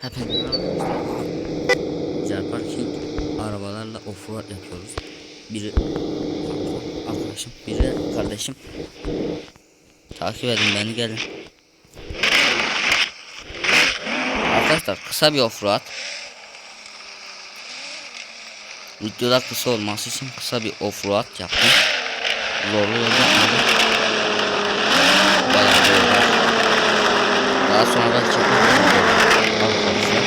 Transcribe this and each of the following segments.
Hepinize merhaba arkadaşlar. Car Parking arabalarla offroad yapıyoruz. Biri arkadaşım, biri kardeşim. Takip edin beni, gelin. Arkadaşlar kısa bir offroad. Videolar kısa olması için kısa bir offroad yaptım. Zorlu yol yapmadım. Bayağı zorlu. Daha sonra çekeceğim arkadaşlar.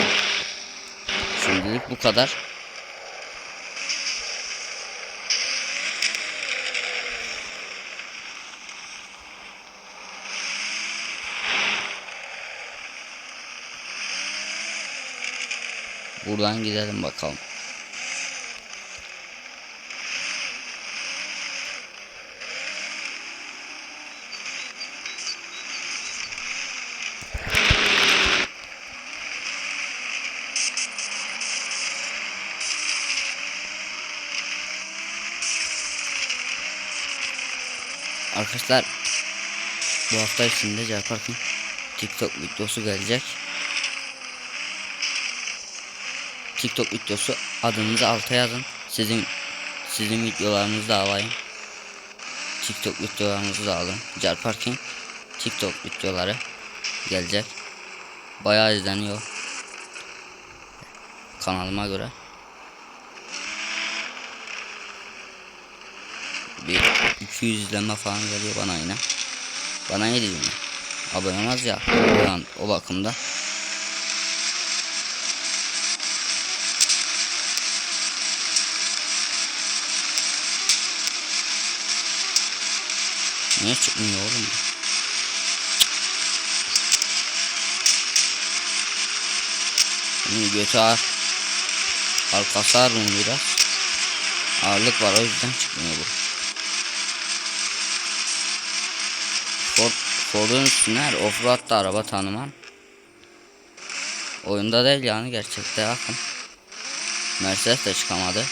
Şimdilik bu kadar. Buradan gidelim bakalım. Arkadaşlar bu hafta içinde Car Parking TikTok videosu gelecek. TikTok videosu, adınızı alta yazın. Sizin videolarınızı da alayım. TikTok videolarınızı da alın. Car Parking TikTok videoları gelecek. Bayağı izleniyor kanalıma göre. Bir 200 izlenme falan geliyor bana yine. Bana ne diyeyim ya? Abone olmaz ya. O bakımda. Niye çıkmıyor oğlum? Bunun götü ağır. Arkası ağır bunun biraz. Ağırlık var, o yüzden çıkmıyor bu. Ford'un üstüne her offroad'da araba tanımam. Oyunda değil yani, gerçekte yakın. Mercedes de çıkamadı.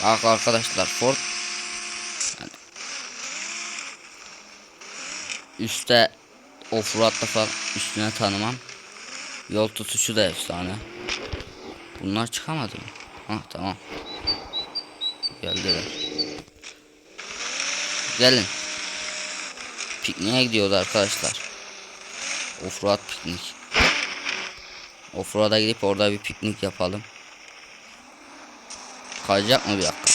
Bak arkadaşlar, Ford yani üstte offroad'da falan üstüne tanımam. Yol tutuşu da efsane. Bunlar çıkamadı mı? Ha tamam. Geldiler. Gelin. Pikniğe gidiyoruz arkadaşlar. Offroad piknik. Offroad'a gidip orada bir piknik yapalım. Kayacak mı bir dakika?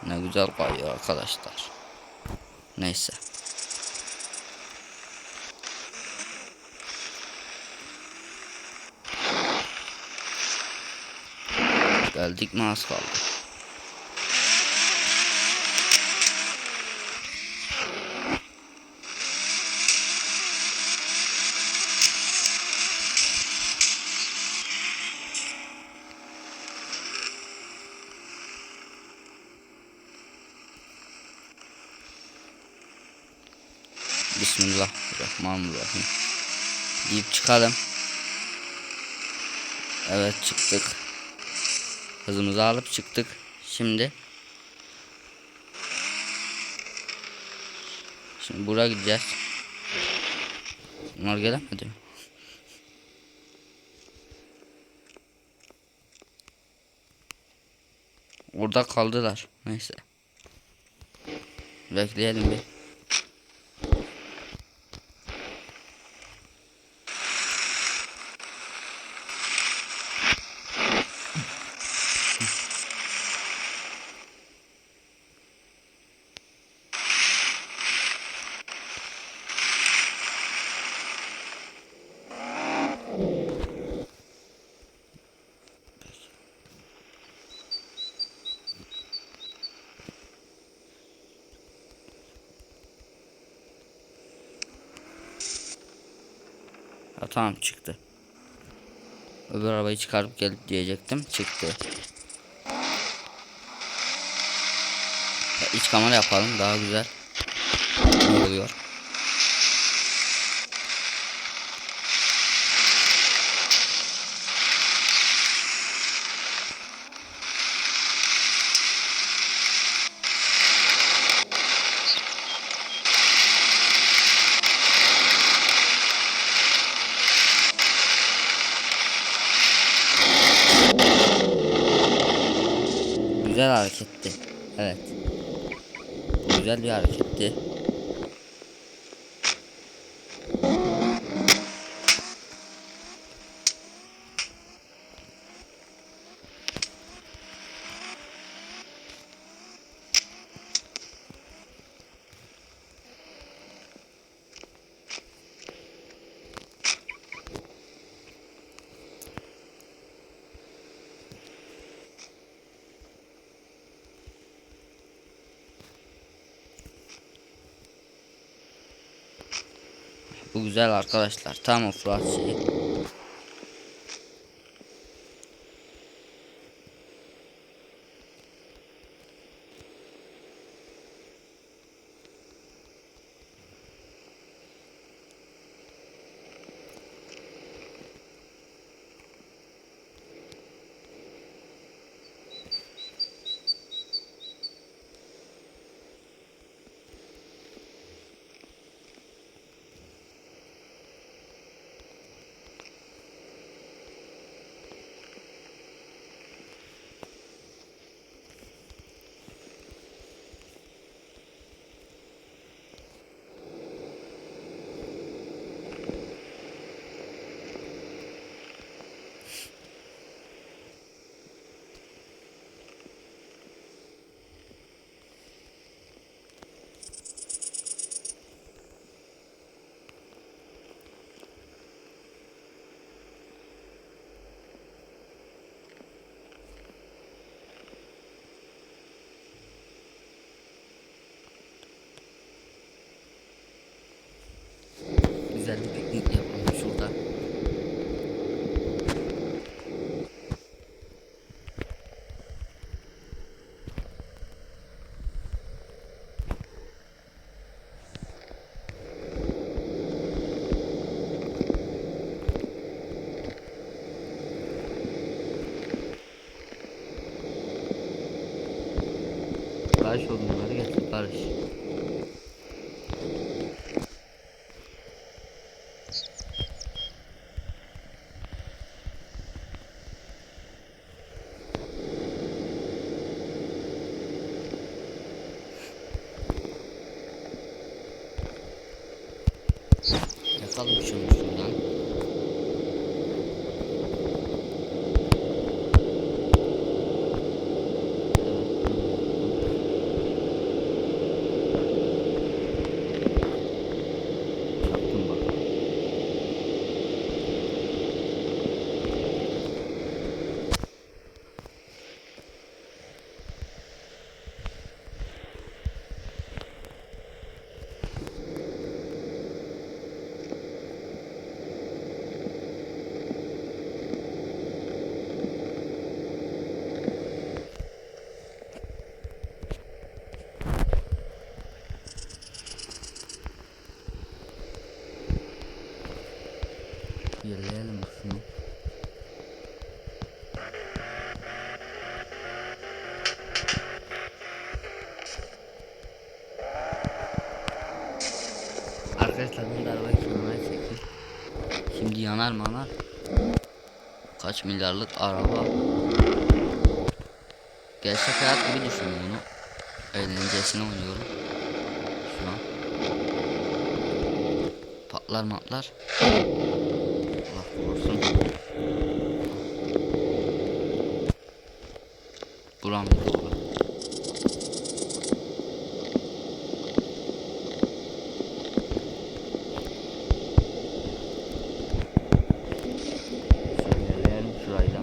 Ne güzel kayıyor arkadaşlar. Neyse. Geldik mi, az kaldı. Bismillahirrahmanirrahim deyip çıkalım. Evet, çıktık. Hızımızı alıp çıktık. Şimdi buraya gideceğiz. Bunlar gelemedi mi? Orada kaldılar. Neyse. Bekleyelim bir. Ha, tamam, çıktı. Öbür arabayı çıkarıp gel diyecektim. Çıktı. Ya, iç kamera yapalım, daha güzel oluyor. güzel hareketti. Evet. Bu güzel bir hareketti. Bu güzel arkadaşlar. Tam offroad şeyi. Güzel bir piknik yapalım şurada. Barış odunları getir Barış. Yakalım şunu şuradan. Çaktım bak. Yerleyelim şunu. Arkadaşlar ben de arabayı kullanmaya çektim. Şimdi yanar mı anar? Kaç milyarlık araba. Gerçek hayat gibi düşünün bunu. Eğlencesine oynuyorum. Şu an. Patlar matlar. Allah korusun. Buram doğru. Şöyle şurayı da.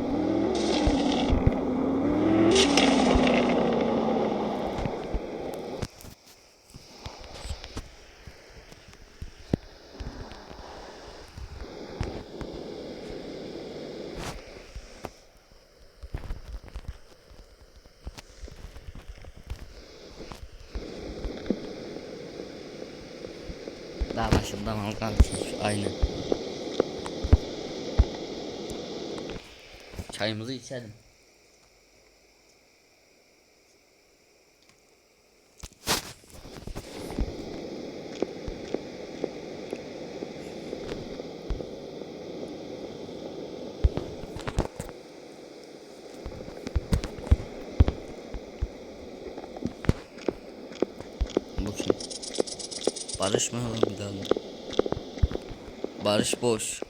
Daha başından algan aynı. Çayımızı içelim. Barış mı bir daha? Barış boş.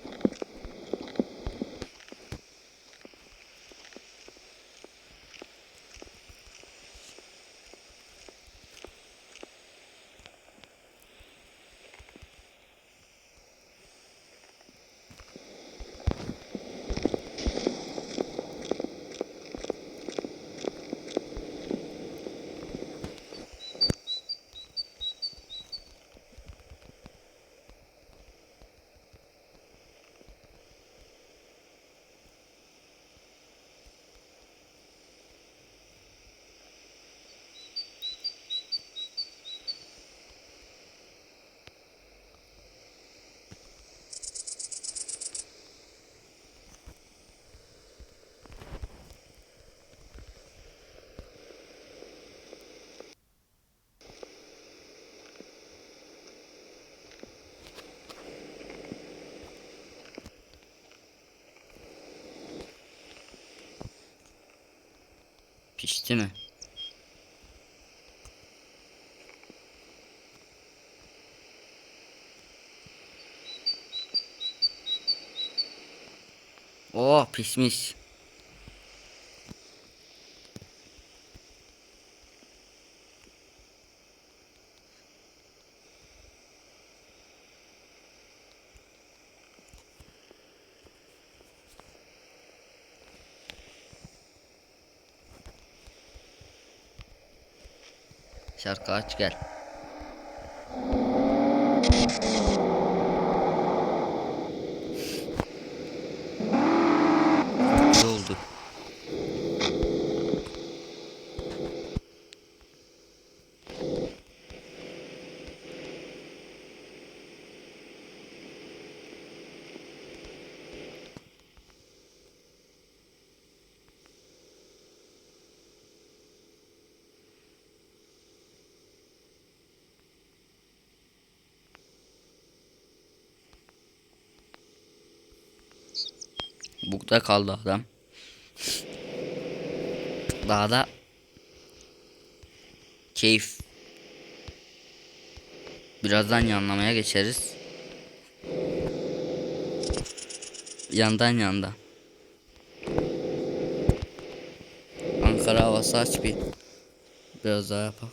Pişti mi? Oh pişmiş. Şarkı aç gel. Ne oldu? Bukta kaldı adam. Daha da keyif. Birazdan yanlamaya geçeriz. Yandan. Ankara havası aç bir. Biraz daha yapalım.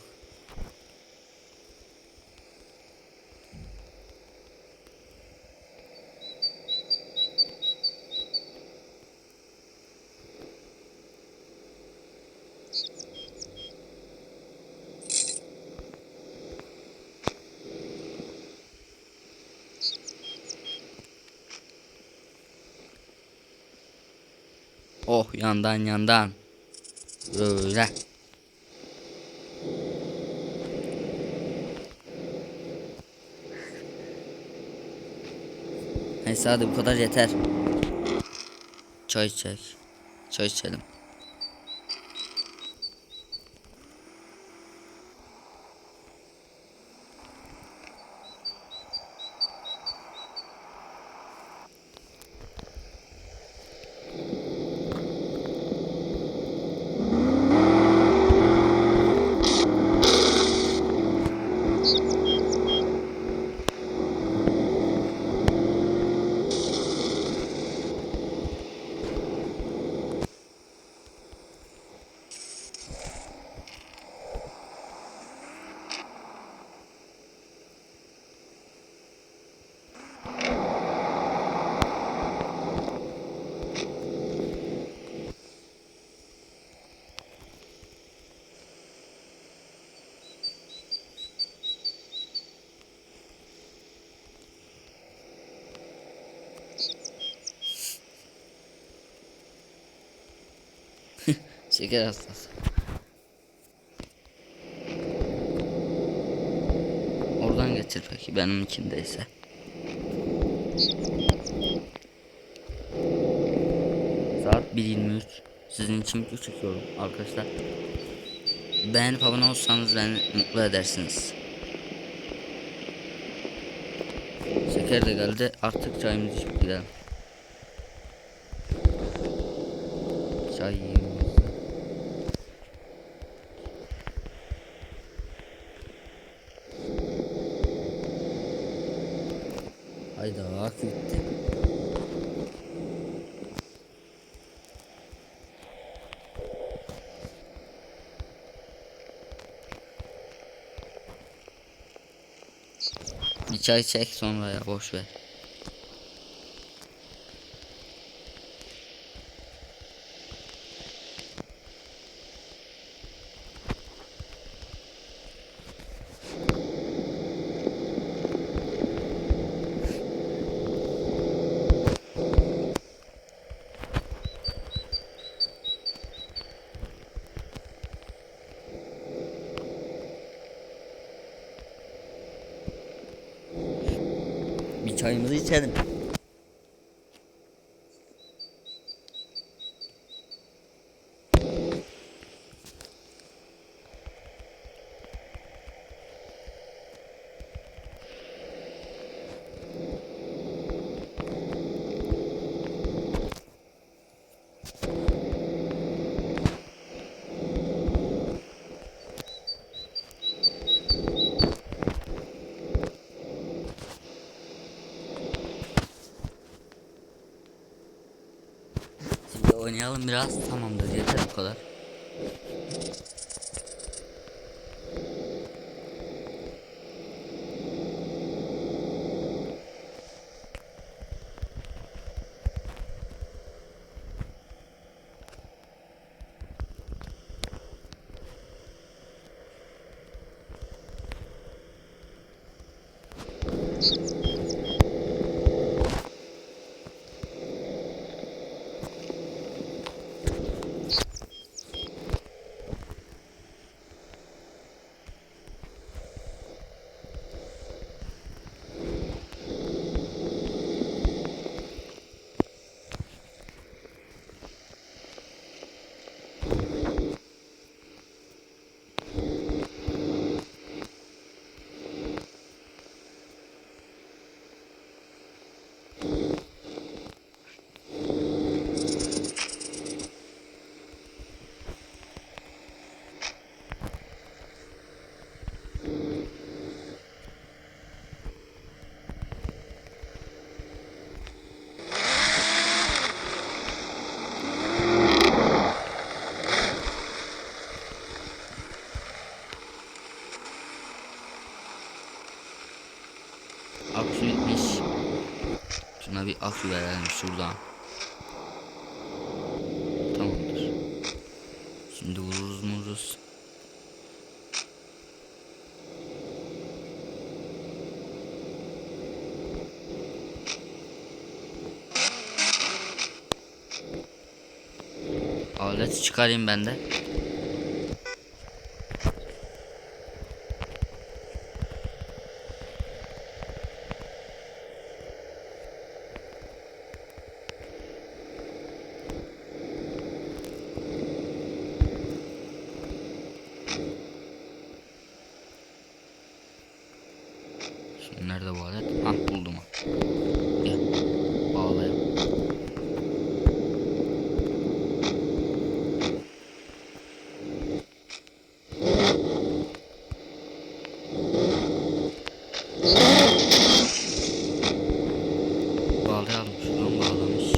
Oh yandan. Böyle. Neyse hadi bu kadar yeter. Çay içecek. Çay içelim. Şeker hastası. Oradan getir peki benim içindeyse. Saat 1:23. Sizin için video çekiyorum arkadaşlar. Beğenip abone olsanız beni mutlu edersiniz. Şeker de geldi. Artık çayımızı içip gidelim. Çay Bir çay çek sonra ya, boş ver. Bir çayımızı içelim. Şimdi oynayalım biraz, tamamdır, yeter bu kadar. Aksu bitmiş. Şuna bir aksu verelim şuradan. Tamamdır. Şimdi vururuz. Aleti çıkarayım ben de. Şimdi nerede bu alet? Hah, buldum. Gel. Bağlayalım. Bağlayalım. Şuradan bağlamış.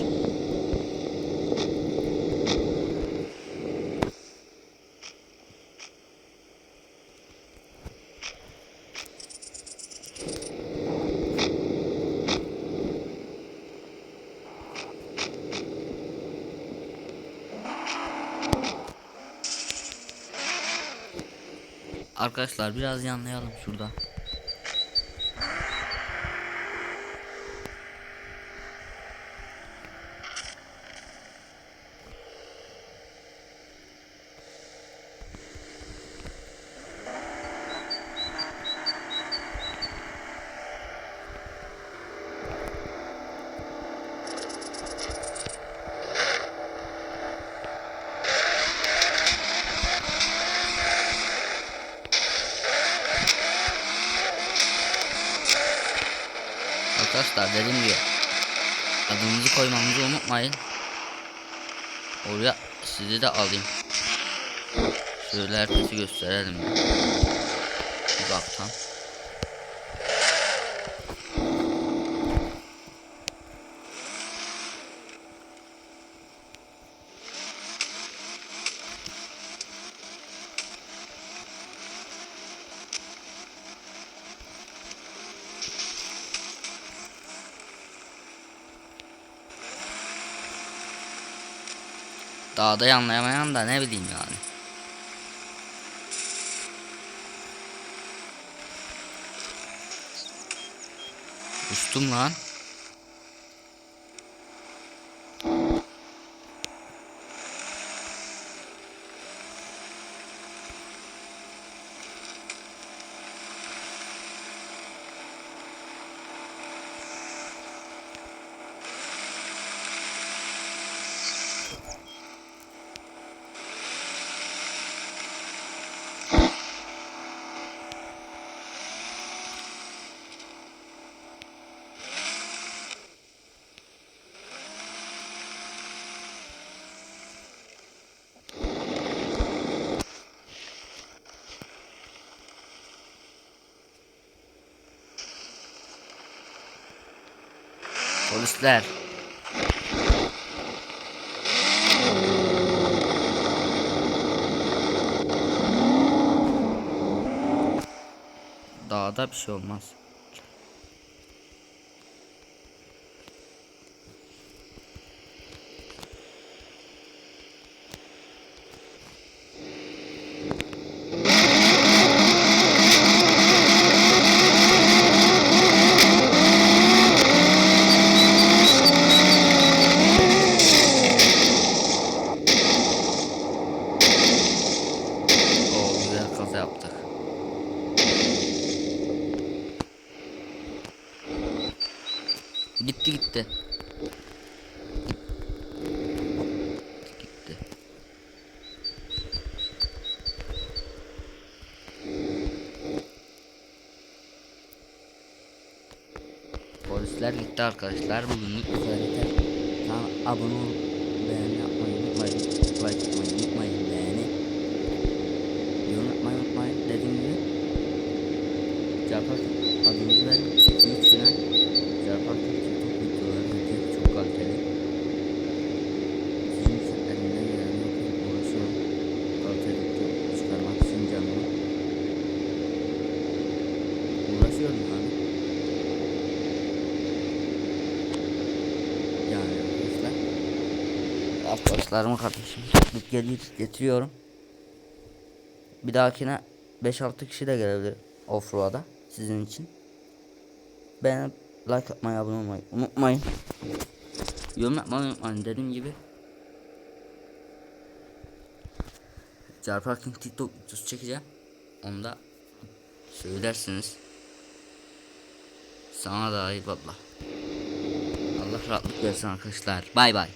Arkadaşlar biraz yanlayalım şurada. Arkadaşlar dediğim gibi adınızı koymamızı unutmayın. Oraya sizi de alayım. Şöyle herkesi gösterelim uzaktan. Dağda anlayamayan da ne bileyim yani. Uçtum lan. Polisler. Dağda bir şey olmaz. Oo, güzel kaza yaptık. Gitti gitti. Gitti. Polisler gitti arkadaşlar. Bugünlük bu kadar yeter. Tamam, abone ol, beğeni yapmayı unutmayın. Like atmayı unutmayın, beğeni. Yorum yapmayı unutmayın. Dediğim gibi Carpark adımızı verin. 2-3 güne Carpark'ın TikTok videoları gelecek. Çok kaliteli. Sizin için elimden geleni yapıp uğraşıyorum. Kaliteli video çıkarmak için canımı uğraşıyorum yani. Yani arkadaşlarımı kardeşim toplayıp getiriyorum. Bir dahakine 5-6 kişi de gelebilir offroad'a sizin için. Beğenip like atmayı, abone olmayı unutmayın. Yorum yapmayı unutmayın. Dediğim gibi Carpark'ın TikTok videosu çekeceğim. Onu da söylersiniz. Sana da eyvallah. Allah rahatlık versin arkadaşlar. Bay bay.